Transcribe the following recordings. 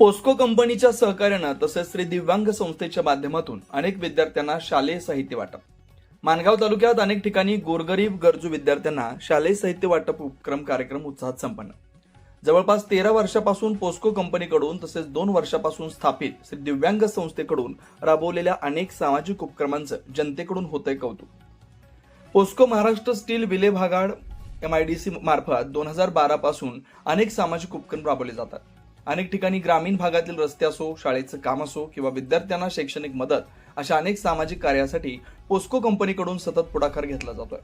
POCSO कंपनीच्या सहकार्यानं तसेच श्री दिव्यांग संस्थेच्या माध्यमातून अनेक विद्यार्थ्यांना शालेय साहित्य वाटप. माणगाव तालुक्यात अनेक ठिकाणी गोरगरीब गरजू विद्यार्थ्यांना शालेय साहित्य वाटप उपक्रम कार्यक्रम उत्साहात संपन्न. जवळपास 13 वर्षापासून पोस्को कंपनीकडून तसेच 2 वर्षापासून स्थापित श्री दिव्यांग संस्थेकडून राबवलेल्या अनेक सामाजिक उपक्रमांचं जनतेकडून होतंय कौतुक. पोस्को महाराष्ट्र स्टील विलेभागाड MIDC मार्फत 2012 पासून अनेक सामाजिक उपक्रम राबवले जातात. अनेक ठिकाणी ग्रामीण भागातील रस्ते असो, शाळेचं काम असो किंवा विद्यार्थ्यांना शैक्षणिक मदत अशा अनेक सामाजिक कार्यासाठी पोस्को कंपनीकडून सतत पुढाकार घेतला जातोय.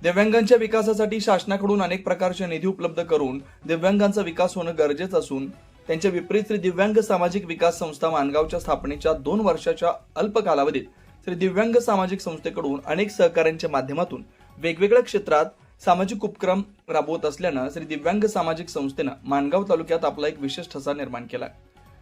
दिव्यांगांच्या विकासासाठी शासनाकडून अनेक प्रकारचे निधी उपलब्ध करून दिव्यांगांचा विकास होणं गरजेचं असून त्यांच्या विपरीत श्री दिव्यांग सामाजिक विकास संस्था माणगावच्या स्थापनेच्या 2 वर्षाच्या अल्प कालावधीत श्री दिव्यांग सामाजिक संस्थेकडून अनेक सहकार्यांच्या माध्यमातून वेगवेगळ्या क्षेत्रात सामाजिक उपक्रम राबवत असल्यानं श्री दिव्यांग सामाजिक संस्थेनं माणगाव तालुक्यात आपला एक विशेष ठसा निर्माण केलाय.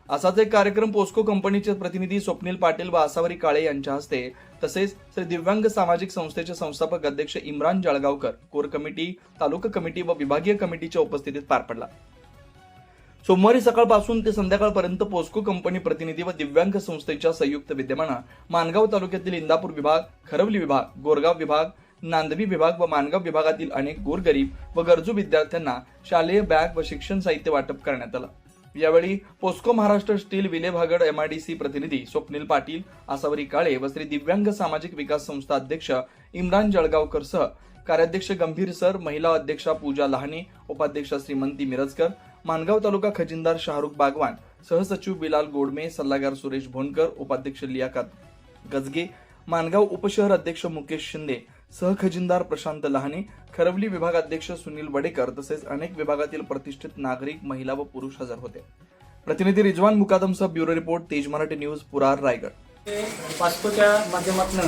असाच एक कार्यक्रम पोस्को कंपनीचे प्रतिनिधी स्वप्नील पाटील व आसावरी काळे यांच्या हस्ते तसेच श्री दिव्यांग सामाजिक संस्थेचे संस्थापक अध्यक्ष इम्रान जळगावकर, कोर कमिटी, तालुका कमिटी व विभागीय कमिटीच्या उपस्थितीत पार पडला. सोमवारी सकाळपासून ते संध्याकाळपर्यंत पोस्को कंपनी प्रतिनिधी व दिव्यांग संस्थेच्या संयुक्त विद्यमानं माणगाव तालुक्यातील इंदापूर विभाग, खरवली विभाग, गोरगाव विभाग, नांदवी विभाग व माणगाव विभागातील अनेक गोरगरीब व गरजू विद्यार्थ्यांना शालेय बॅग व शिक्षण साहित्य वाटप करण्यात आलं. यावेळी पोस्को महाराष्ट्र स्टील विलेभागड MIDC प्रतिनिधी स्वप्नील पाटील, आसावरी काळे व श्री दिव्यांग सामाजिक विकास संस्था अध्यक्ष इम्रान जळगावकर सह कार्याध्यक्ष गंभीर सर, महिला अध्यक्षा पूजा लहाने, उपाध्यक्ष श्रीमंती मिरजकर, माणगाव तालुका खजिनदार शाहरुख बागवान, सहसचिव बिलाल गोडमे, सल्लागार सुरेश भोनकर, उपाध्यक्ष लियाकत गजगे, माणगाव उपशहर अध्यक्ष मुकेश शिंदे, सहखजिनदार प्रशांत लहाने, खरवली विभाग अध्यक्ष सुनील वडेकर तसेच अनेक विभागातील प्रतिष्ठित नागरिक, महिला व पुरुष हजर होते. प्रतिनिधी रिजवान मुकादमसह ब्युरो रिपोर्ट, तेज मराठी न्यूज, पुरार, रायगड. पास्कोच्या माध्यमातून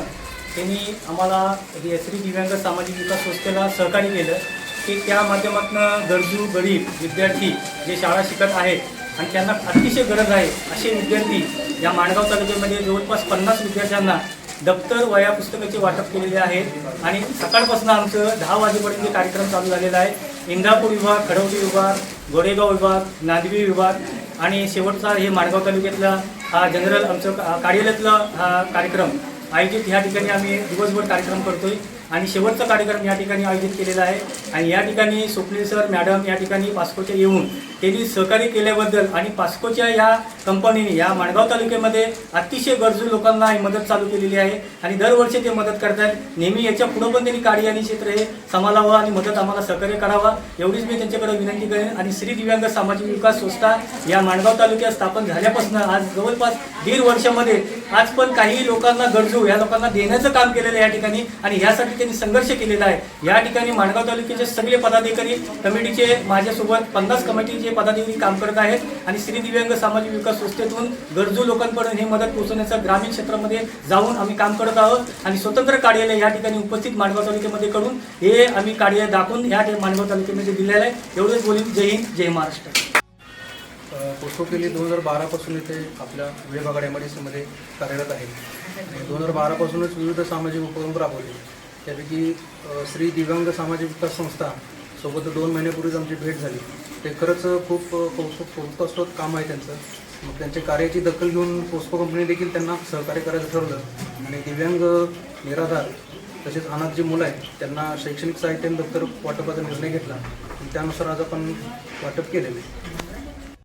त्यांनी आम्हाला श्री दिव्यांग सामाजिक विकास संस्थेला सहकार्य केलं की त्या माध्यमातून गरजू गरीब विद्यार्थी जे शाळा शिकत आहेत आणि त्यांना अतिशय गरज आहे असे विद्यार्थी या माणगाव तालुक्यामध्ये जवळपास 50 विद्यार्थ्यांना दप्तर, वह्या, पुस्तकाचे वाटप केलेले आहेत आणि सकाळपासून आमचं 10 वाजेपर्यंत कार्यक्रम चालू झालेला आहे. इंदापूर विभाग, खडवली विभाग, गोरेगाव विभाग, नांदवी विभाग आणि शेवटचा हे माणगाव तालुक्यातला हा जनरल आमचं कार्यालयातला हा कार्यक्रम आयोजित ह्या ठिकाणी आम्ही दिवसभर कार्यक्रम करतोय आणि शेवटचा कार्यक्रम या ठिकाणी आयोजित केलेला आहे. आणि या ठिकाणी स्वप्नील सर, मॅडम या ठिकाणी पास्कोच्या येऊन त्यांनी सहकार्य केल्याबद्दल आणि पास्कोच्या या कंपनीने या माणगाव तालुक्यामध्ये अतिशय गरजू लोकांना ही मदत चालू केलेली आहे आणि दरवर्षी ते मदत करतात. नेहमी याच्या पुढं पण त्यांनी कार्य आणि क्षेत्र हे सांभाळावं आणि मदत आम्हाला सहकार्य करावा एवढीच मी त्यांच्याकडे विनंती करेन. आणि श्री दिव्यांग सामाजिक विकास संस्था या माणगाव तालुक्यात स्थापन झाल्यापासून आज जवळपास 1.5 वर्षामध्ये आज पण काही लोकांना गरजू या लोकांना देण्याचं काम केलेलं आहे या ठिकाणी आणि ह्यासाठी त्यांनी संघर्ष केलेला आहे. या ठिकाणी माणगाव तालुक्याचे सगळे पदाधिकारी कमिटीचे माझ्यासोबत 50 कमिटीचे पदाधिकारी काम करत आहेत आणि श्री दिव्यांग सामाजिक विकास संस्थेतून गरजू लोकांपर्यंत ही मदत पोहोचवण्याचं ग्रामीण क्षेत्रामध्ये जाऊन आम्ही काम करत आहोत आणि स्वतंत्र कार्यालय या ठिकाणी उपस्थित माणगाव तालुक्यामध्ये करून हे आम्ही कार्य दाखवून या माणगाव तालुक्यामध्ये दिलेलं आहे. एवढंच बोलीन. जय हिंद, जय महाराष्ट्र. पोस्को केली 2012 पासून इथे आपल्या विलेभागाड MIDC मध्ये कार्यरत आहे. 2012 पासूनच विविध सामाजिक उपक्रम राबवले. त्यापैकी श्री दिव्यांग सामाजिक विकास संस्था सोबत 2 महिन्यापूर्वीच आमची भेट झाली. ते खरंच खूप कौतुकास्पद काम आहे त्यांचं. मग त्यांच्या कार्याची दखल घेऊन पोस्को कंपनी देखील त्यांना सहकार्य करायचं ठरवलं आणि दिव्यांग, निराधार तसेच अनाथ जी मुलं आहेत त्यांना शैक्षणिक साहित्य दप्तर वाटपाचा निर्णय घेतला आणि त्यानुसार आज आपण वाटप केलेले.